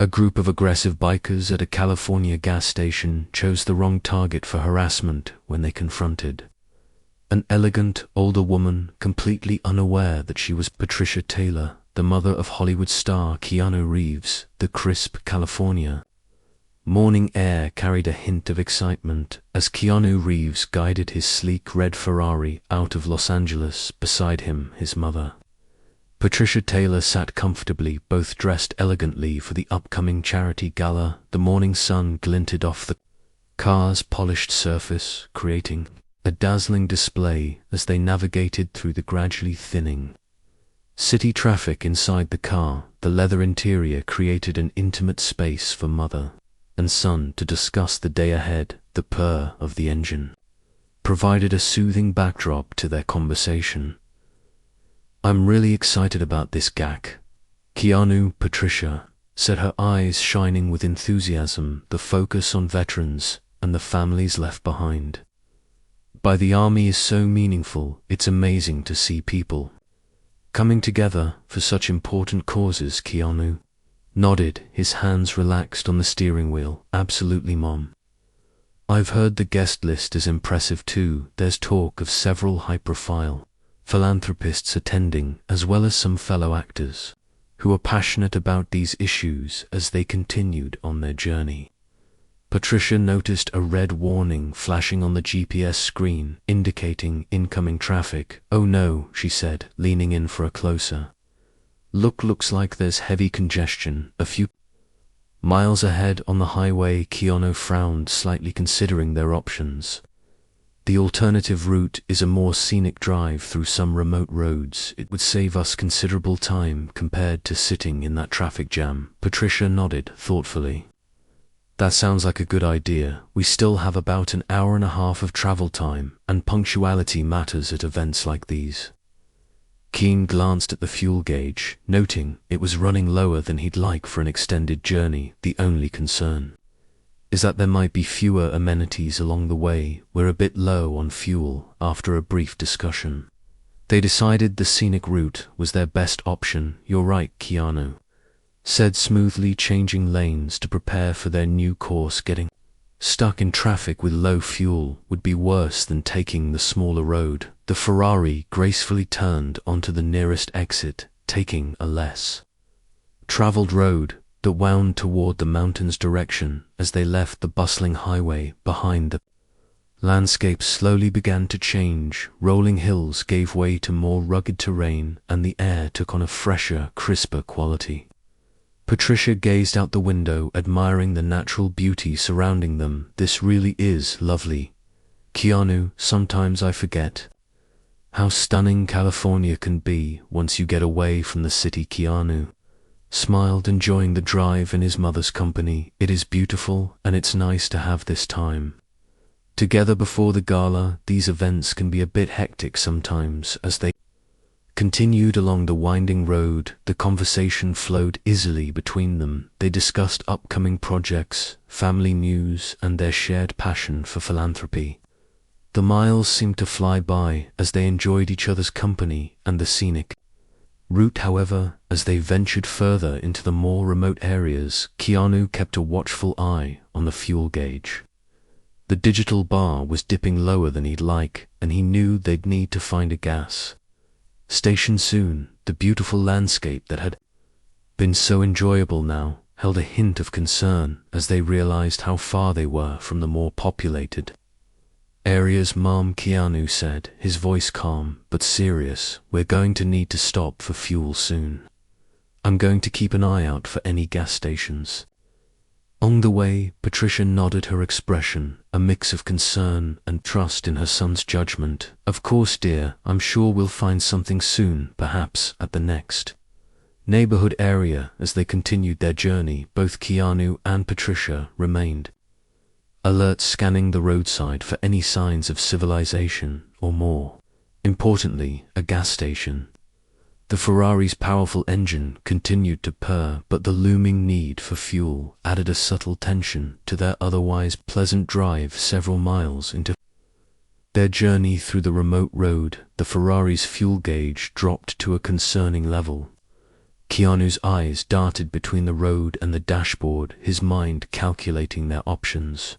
A group of aggressive bikers at a California gas station chose the wrong target for harassment when they confronted an elegant, older woman completely unaware that she was Patricia Taylor, the mother of Hollywood star Keanu Reeves. The crisp California morning air carried a hint of excitement as Keanu Reeves guided his sleek red Ferrari out of Los Angeles. Beside him, his mother, Patricia Taylor, sat comfortably, both dressed elegantly for the upcoming charity gala. The morning sun glinted off the car's polished surface, creating a dazzling display as they navigated through the gradually thinning city traffic. Inside the car, the leather interior created an intimate space for mother and son to discuss the day ahead. The purr of the engine provided a soothing backdrop to their conversation. "I'm really excited about this GAC, Keanu," Patricia said, her eyes shining with enthusiasm. The focus on veterans and the families left behind by the Army is so meaningful. It's amazing to see people coming together for such important causes. Keanu nodded, his hands relaxed on the steering wheel. "Absolutely, Mom. I've heard the guest list is impressive too. There's talk of several high-profile philanthropists attending, as well as some fellow actors who are passionate about these issues." As they continued on their journey, Patricia noticed a red warning flashing on the GPS screen, indicating incoming traffic. "Oh no," she said, leaning in for a closer look. "Looks like there's heavy congestion a few miles ahead on the highway." Keanu frowned slightly, considering their options. "The alternative route is a more scenic drive through some remote roads. It would save us considerable time compared to sitting in that traffic jam." Patricia nodded thoughtfully. "That sounds like a good idea. We still have about an hour and a half of travel time, and punctuality matters at events like these." Keane glanced at the fuel gauge, noting it was running lower than he'd like for an extended journey. "The only concern is that there might be fewer amenities along the way. We're a bit low on fuel." After a brief discussion, they decided the scenic route was their best option. "You're right," Keanu said smoothly, changing lanes to prepare for their new course. Getting stuck in traffic with low fuel would be worse than taking the smaller road. The Ferrari gracefully turned onto the nearest exit, taking a less traveled road that wound toward the mountains direction. As they left the bustling highway behind, the landscape slowly began to change. Rolling hills gave way to more rugged terrain, and the air took on a fresher, crisper quality. Patricia gazed out the window, admiring the natural beauty surrounding them. "This really is lovely, Keanu. Sometimes I forget how stunning California can be once you get away from the city." Keanu smiled, enjoying the drive in his mother's company. "It is beautiful, and it's nice to have this time together before the gala. These events can be a bit hectic sometimes." As they continued along the winding road, the conversation flowed easily between them. They discussed upcoming projects, family news, and their shared passion for philanthropy. The miles seemed to fly by as they enjoyed each other's company and the scenic route. However, as they ventured further into the more remote areas, Keanu kept a watchful eye on the fuel gauge. The digital bar was dipping lower than he'd like, and he knew they'd need to find a gas station soon. The beautiful landscape that had been so enjoyable now held a hint of concern as they realized how far they were from the more populated areas. "Mom," Keanu said, his voice calm but serious, "we're going to need to stop for fuel soon. I'm going to keep an eye out for any gas stations on the way." Patricia nodded, her expression a mix of concern and trust in her son's judgment. "Of course, dear. I'm sure we'll find something soon, perhaps at the next neighborhood area." As they continued their journey, both Keanu and Patricia remained alert, scanning the roadside for any signs of civilization or, more importantly, a gas station. The Ferrari's powerful engine continued to purr, but the looming need for fuel added a subtle tension to their otherwise pleasant drive. Several miles into their journey through the remote road, the Ferrari's fuel gauge dropped to a concerning level. Keanu's eyes darted between the road and the dashboard, his mind calculating their options.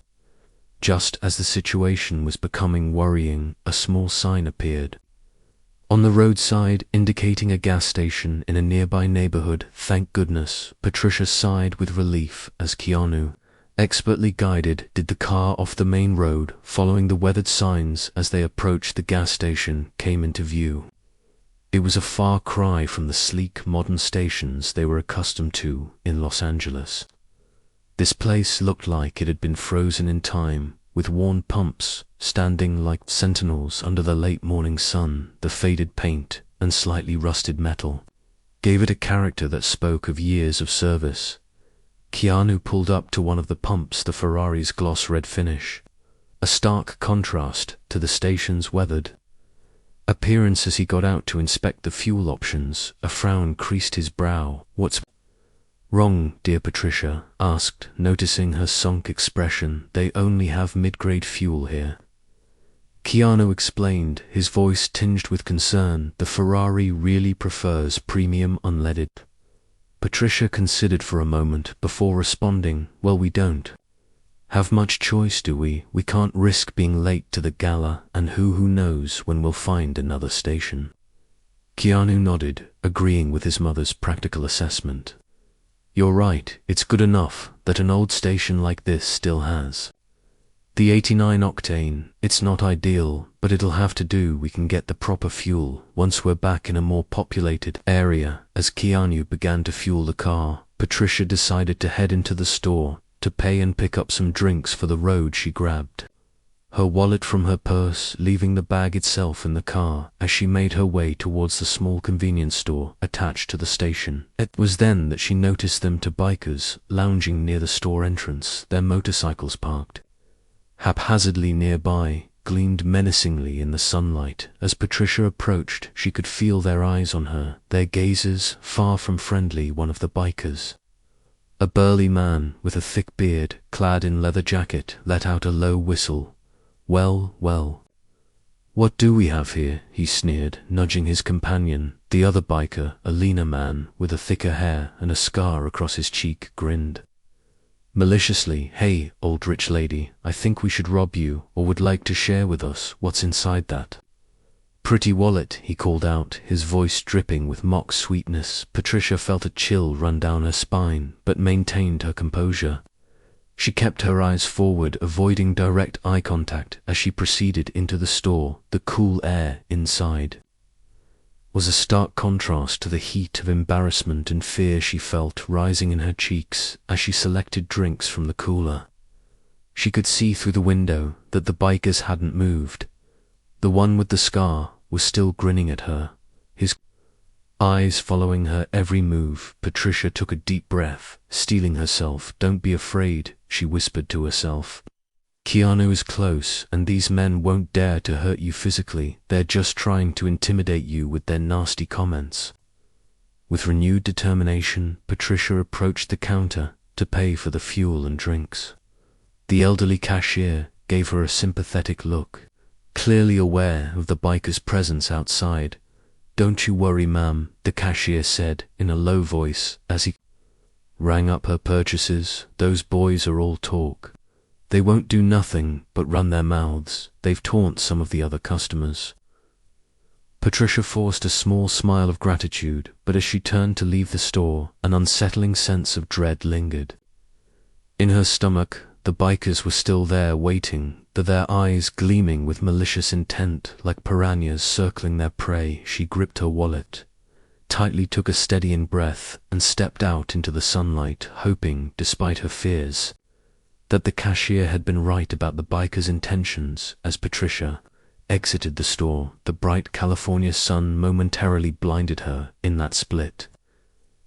Just as the situation was becoming worrying, a small sign appeared on the roadside indicating a gas station in a nearby neighborhood. Thank goodness, Patricia sighed with relief as Keanu, expertly guided, did the car off the main road, following the weathered signs. As they approached, the gas station came into view. It was a far cry from the sleek, modern stations they were accustomed to in Los Angeles. This place looked like it had been frozen in time, with worn pumps standing like sentinels under the late morning sun. The faded paint and slightly rusted metal gave it a character that spoke of years of service. Keanu pulled up to one of the pumps, the Ferrari's gloss red finish, a stark contrast to the station's weathered appearance. As he got out to inspect the fuel options, a frown creased his brow. "What's wrong, dear?" Patricia asked, noticing her sunk expression. "They only have mid-grade fuel here." Keanu explained, his voice tinged with concern. "The Ferrari really prefers premium unleaded." Patricia considered for a moment before responding, "Well, we don't have much choice, do we? We can't risk being late to the gala, and who knows when we'll find another station." Keanu nodded, agreeing with his mother's practical assessment. "You're right, it's good enough that an old station like this still has the 89 octane. It's not ideal, but it'll have to do. We can get the proper fuel once we're back in a more populated area." As Keanu began to fuel the car, Patricia decided to head into the store to pay and pick up some drinks for the road. She grabbed her wallet from her purse, leaving the bag itself in the car. As she made her way towards the small convenience store attached to the station, it was then that she noticed them two bikers lounging near the store entrance, their motorcycles parked haphazardly nearby, gleamed menacingly in the sunlight. As Patricia approached, she could feel their eyes on her, their gazes far from friendly. One of the bikers, a burly man with a thick beard, clad in leather jacket, let out a low whistle. Well, what do we have here?" he sneered, nudging his companion. The other biker, a leaner man with a thicker hair and a scar across his cheek, grinned maliciously. "Hey, old rich lady, I think we should rob you, or would like to share with us what's inside that pretty wallet," he called out, his voice dripping with mock sweetness. Patricia felt a chill run down her spine, but maintained her composure. She kept her eyes forward, avoiding direct eye contact as she proceeded into the store. The cool air inside was a stark contrast to the heat of embarrassment and fear she felt rising in her cheeks as she selected drinks from the cooler. She could see through the window that the bikers hadn't moved. The one with the scar was still grinning at her, his eyes following her every move. Patricia took a deep breath, steeling herself. "Don't be afraid," she whispered to herself. "Keanu is close, and these men won't dare to hurt you physically. They're just trying to intimidate you with their nasty comments." With renewed determination, Patricia approached the counter to pay for the fuel and drinks. The elderly cashier gave her a sympathetic look, clearly aware of the biker's presence outside. "Don't you worry, ma'am," the cashier said in a low voice as he rang up her purchases. "Those boys are all talk. They won't do nothing but run their mouths. They've taunt some of the other customers." Patricia forced a small smile of gratitude, but as she turned to leave the store, an unsettling sense of dread lingered. In her stomach, the bikers were still there waiting, their eyes gleaming with malicious intent like piranhas circling their prey. She gripped her wallet, tightly took a steadying breath, and stepped out into the sunlight, hoping, despite her fears, that the cashier had been right about the biker's intentions. As Patricia exited the store, the bright California sun momentarily blinded her. In that split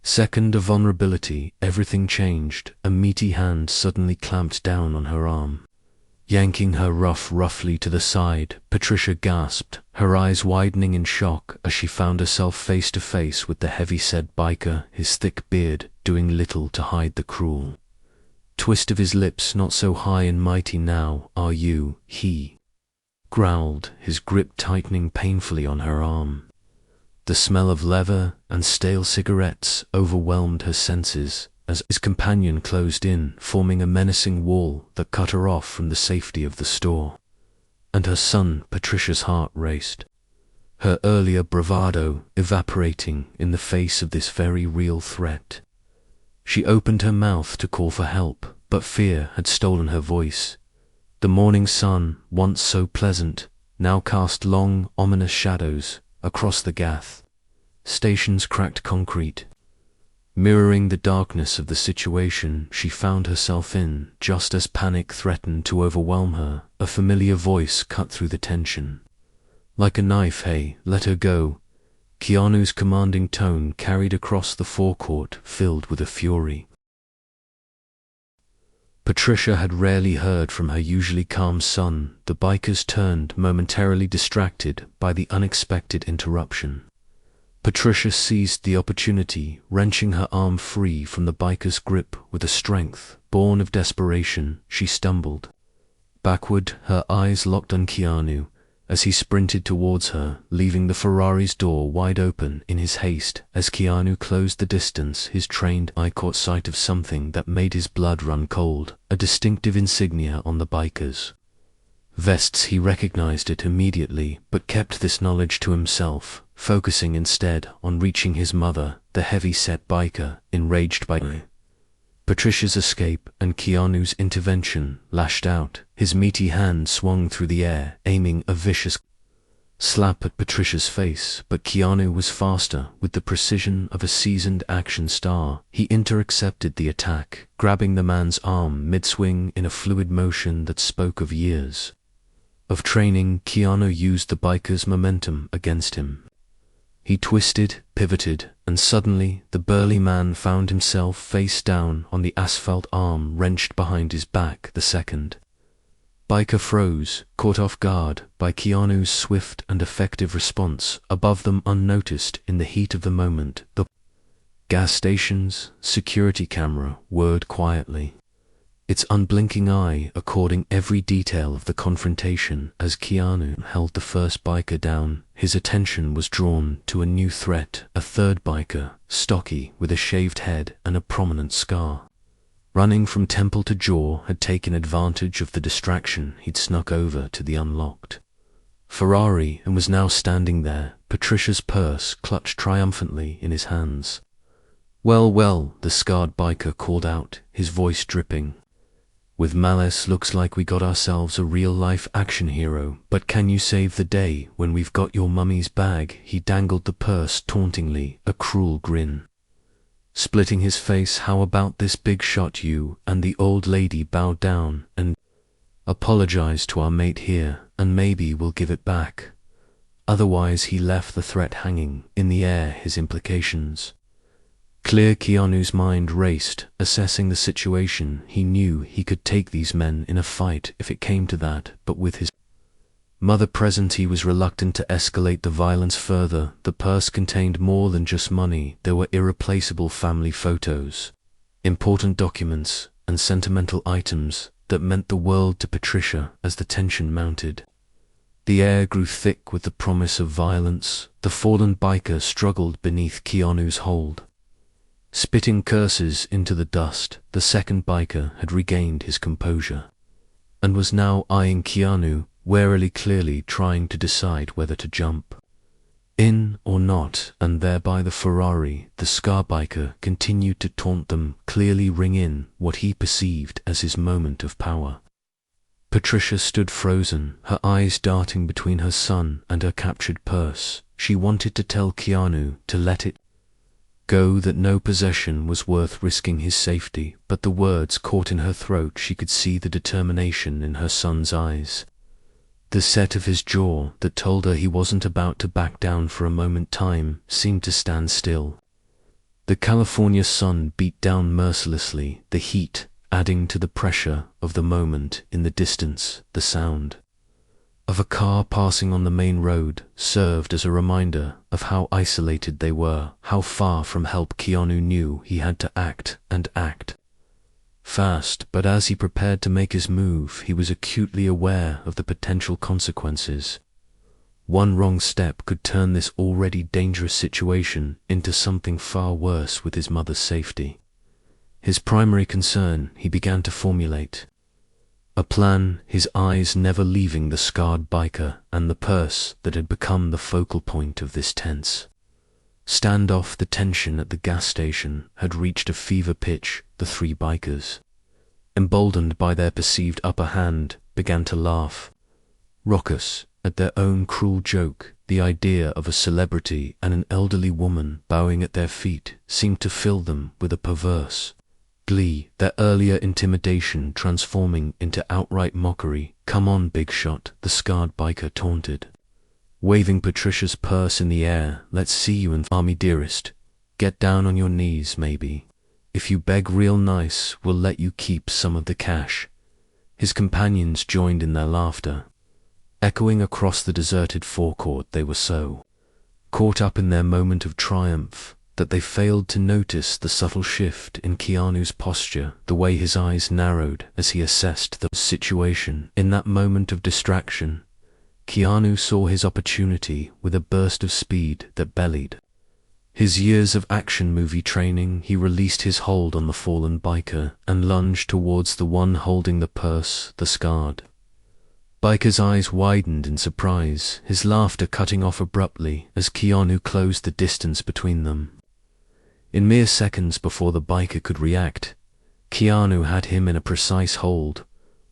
second of vulnerability, everything changed. A meaty hand suddenly clamped down on her arm, yanking her roughly to the side. Patricia gasped, her eyes widening in shock as she found herself face to face with the heavy-set biker, his thick beard doing little to hide the cruel twist of his lips. "Not so high and mighty now, are you?" he growled, his grip tightening painfully on her arm. The smell of leather and stale cigarettes overwhelmed her senses as his companion closed in, forming a menacing wall that cut her off from the safety of the store. And her son, Patricia's heart raced, her earlier bravado evaporating in the face of this very real threat. She opened her mouth to call for help, but fear had stolen her voice. The morning sun, once so pleasant, now cast long, ominous shadows across the gas station's cracked concrete, mirroring the darkness of the situation she found herself in. Just as panic threatened to overwhelm her, a familiar voice cut through the tension. Like a knife, "Hey, let her go." Keanu's commanding tone carried across the forecourt, filled with a fury. Patricia had rarely heard from her usually calm son. The bikers turned, momentarily distracted by the unexpected interruption. Patricia seized the opportunity, wrenching her arm free from the biker's grip with a strength born of desperation. She stumbled backward, her eyes locked on Keanu as he sprinted towards her, leaving the Ferrari's door wide open in his haste. As Keanu closed the distance, his trained eye caught sight of something that made his blood run cold, a distinctive insignia on the bikers' vests. He recognized it immediately, but kept this knowledge to himself, focusing instead on reaching his mother, the heavy-set biker, enraged by Patricia's escape and Keanu's intervention, lashed out. His meaty hand swung through the air, aiming a vicious slap at Patricia's face, but Keanu was faster. With the precision of a seasoned action star, he intercepted the attack, grabbing the man's arm mid-swing in a fluid motion that spoke of years of training. Keanu used the biker's momentum against him. He twisted, pivoted, and suddenly the burly man found himself face down on the asphalt, arm wrenched behind his back. The second biker froze, caught off guard by Keanu's swift and effective response. Above them, unnoticed in the heat of the moment, the gas station's security camera whirred quietly, its unblinking eye according every detail of the confrontation. As Keanu held the first biker down, his attention was drawn to a new threat, a third biker, stocky, with a shaved head and a prominent scar running from temple to jaw, had taken advantage of the distraction. He'd snuck over to the unlocked Ferrari and was now standing there, Patricia's purse clutched triumphantly in his hands. "Well, well," the scarred biker called out, his voice dripping with malice, "looks like we got ourselves a real-life action hero, but can you save the day when we've got your mummy's bag?" He dangled the purse tauntingly, a cruel grin splitting his face. "How about this, big shot? You and the old lady bow down and apologize to our mate here, and maybe we'll give it back. Otherwise," he left the threat hanging in the air, his implications clear. Keanu's mind raced, assessing the situation. He knew he could take these men in a fight if it came to that, but with his mother present, he was reluctant to escalate the violence further. The purse contained more than just money. There were irreplaceable family photos, important documents, and sentimental items that meant the world to Patricia. As the tension mounted, the air grew thick with the promise of violence. The fallen biker struggled beneath Keanu's hold, spitting curses into the dust. The second biker had regained his composure and was now eyeing Keanu warily, clearly trying to decide whether to jump in or not. And there by the Ferrari, the scar biker continued to taunt them, clearly ring in what he perceived as his moment of power. Patricia stood frozen, her eyes darting between her son and her captured purse. She wanted to tell Keanu to let it go, that no possession was worth risking his safety, but the words caught in her throat. She could see the determination in her son's eyes, the set of his jaw that told her he wasn't about to back down. For a moment, time seemed to stand still. The California sun beat down mercilessly, the heat adding to the pressure of the moment. In the distance, the sound of a car passing on the main road served as a reminder of how isolated they were, how far from help. Keanu knew he had to act, and act fast, but as he prepared to make his move, he was acutely aware of the potential consequences. One wrong step could turn this already dangerous situation into something far worse with his mother's safety. His primary concern he began to formulate. A plan, his eyes never leaving the scarred biker and the purse that had become the focal point of this tense standoff. The tension at the gas station had reached a fever pitch. The three bikers, emboldened by their perceived upper hand, began to laugh, raucous at their own cruel joke. The idea of a celebrity and an elderly woman bowing at their feet seemed to fill them with a perverse glee, their earlier intimidation transforming into outright mockery. "Come on, big shot," the scarred biker taunted, waving Patricia's purse in the air. "Let's see you in army, dearest. Get down on your knees, maybe. If you beg real nice, we'll let you keep some of the cash." His companions joined in their laughter, echoing across the deserted forecourt. They were so caught up in their moment of triumph that they failed to notice the subtle shift in Keanu's posture, the way his eyes narrowed as he assessed the situation. In that moment of distraction, Keanu saw his opportunity with a burst of speed that bellied. His years of action movie training, he released his hold on the fallen biker and lunged towards the one holding the purse. The scarred biker's eyes widened in surprise, his laughter cutting off abruptly as Keanu closed the distance between them. In mere seconds before the biker could react, Keanu had him in a precise hold,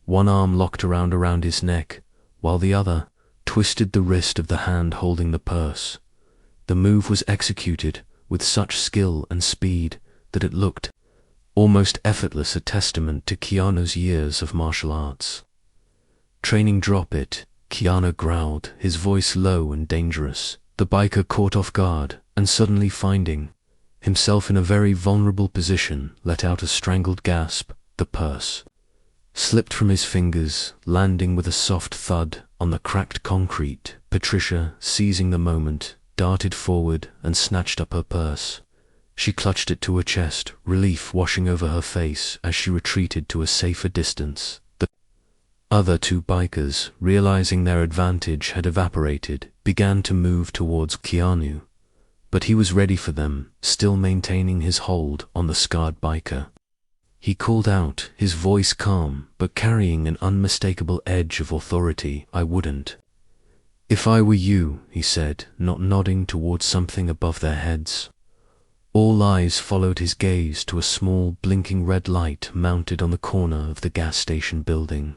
one arm locked around his neck, while the other twisted the wrist of the hand holding the purse. The move was executed with such skill and speed that it looked almost effortless, a testament to Keanu's years of martial arts training. "Drop it," Keanu growled, his voice low and dangerous. The biker, caught off guard and suddenly finding himself in a very vulnerable position, let out a strangled gasp. The purse slipped from his fingers, landing with a soft thud on the cracked concrete. Patricia, seizing the moment, darted forward and snatched up her purse. She clutched it to her chest, relief washing over her face as she retreated to a safer distance. The other two bikers, realizing their advantage had evaporated, began to move towards Keanu, but he was ready for them, still maintaining his hold on the scarred biker. He called out, his voice calm but carrying an unmistakable edge of authority. "I wouldn't. If I were you," he said, not nodding towards something above their heads. All eyes followed his gaze to a small blinking red light mounted on the corner of the gas station building.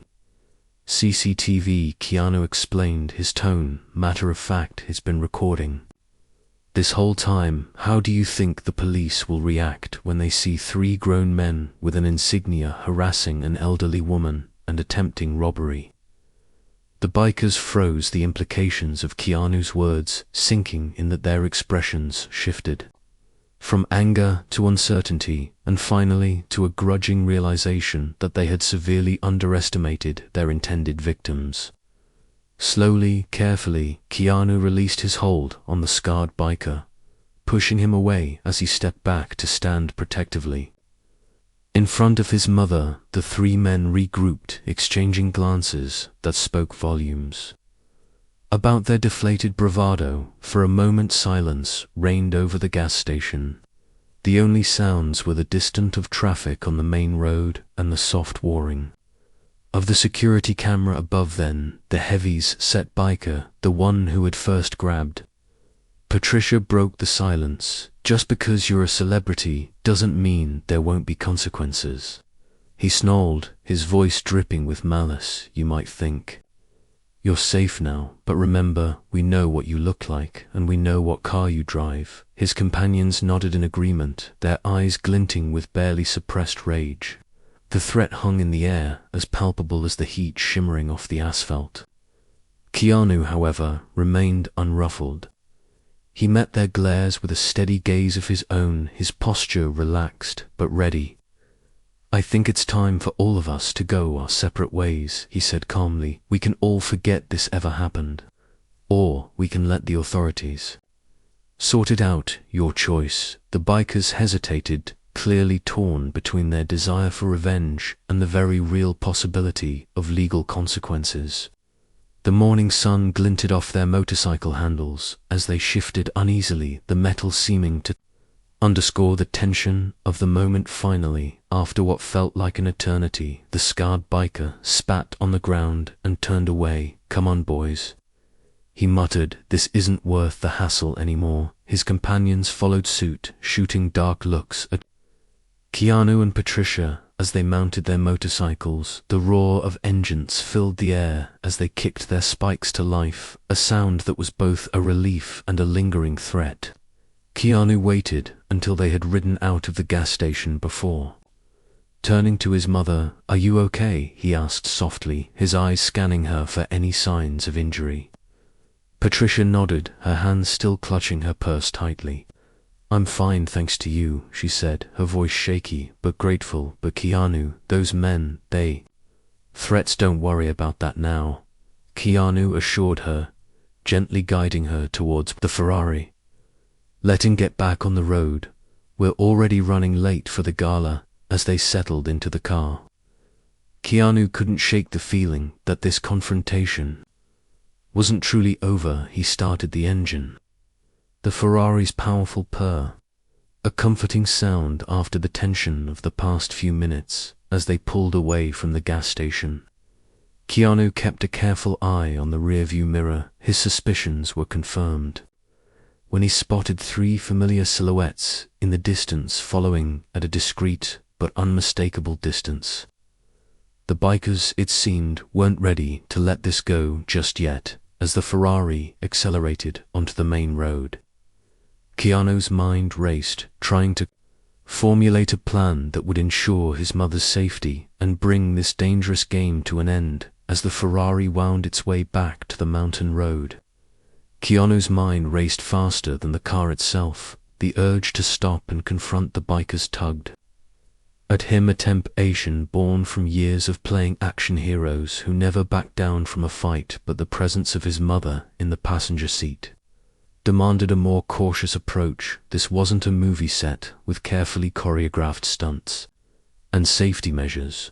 "CCTV," Keanu explained, his tone matter of fact. "It's been recording this whole time. How do you think the police will react when they see three grown men with an insignia harassing an elderly woman and attempting robbery?" The bikers froze, the implications of Keanu's words sinking in that their expressions shifted from anger to uncertainty and finally to a grudging realization that they had severely underestimated their intended victims. Slowly, carefully, Keanu released his hold on the scarred biker, pushing him away as he stepped back to stand protectively. In front of his mother, the three men regrouped, exchanging glances that spoke volumes about their deflated bravado. For a moment, silence reigned over the gas station. The only sounds were the distant of traffic on the main road and the soft whirring of the security camera above. Then, the heavy-set biker, the one who had first grabbed Patricia, broke the silence. "Just because you're a celebrity doesn't mean there won't be consequences," he snarled, his voice dripping with malice. "You might think you're safe now, but remember, we know what you look like and we know what car you drive." His companions nodded in agreement, their eyes glinting with barely suppressed rage. The threat hung in the air, as palpable as the heat shimmering off the asphalt. Keanu, however, remained unruffled. He met their glares with a steady gaze of his own, his posture relaxed but ready. "I think it's time for all of us to go our separate ways," he said calmly. "We can all forget this ever happened, or we can let the authorities sort it out. Your choice." The bikers hesitated, clearly torn between their desire for revenge and the very real possibility of legal consequences. The morning sun glinted off their motorcycle handles as they shifted uneasily, the metal seeming to underscore the tension of the moment. Finally, after what felt like an eternity, the scarred biker spat on the ground and turned away. "Come on, boys," he muttered. "This isn't worth the hassle anymore." His companions followed suit, shooting dark looks at Keanu and Patricia as they mounted their motorcycles. The roar of engines filled the air as they kicked their spikes to life, a sound that was both a relief and a lingering threat. Keanu waited until they had ridden out of the gas station before turning to his mother. "Are you okay?" he asked softly, his eyes scanning her for any signs of injury. Patricia nodded, her hands still clutching her purse tightly. "I'm fine, thanks to you," she said, her voice shaky but grateful. "But Keanu, those men, they..." "Threats, don't worry about that now," Keanu assured her, gently guiding her towards the Ferrari. "Let him get back on the road. We're already running late for the gala." As they settled into the car, Keanu couldn't shake the feeling that this confrontation wasn't truly over. He started the engine. The Ferrari's powerful purr, a comforting sound after the tension of the past few minutes. As they pulled away from the gas station, Keanu kept a careful eye on the rearview mirror. His suspicions were confirmed when he spotted three familiar silhouettes in the distance, following at a discreet but unmistakable distance. The bikers, it seemed, weren't ready to let this go just yet. As the Ferrari accelerated onto the main road, Keanu's mind raced, trying to formulate a plan that would ensure his mother's safety and bring this dangerous game to an end. As the Ferrari wound its way back to the mountain road, Keanu's mind raced faster than the car itself. The urge to stop and confront the bikers tugged at him, a temptation born from years of playing action heroes who never backed down from a fight. But the presence of his mother in the passenger seat demanded a more cautious approach. This wasn't a movie set with carefully choreographed stunts and safety measures.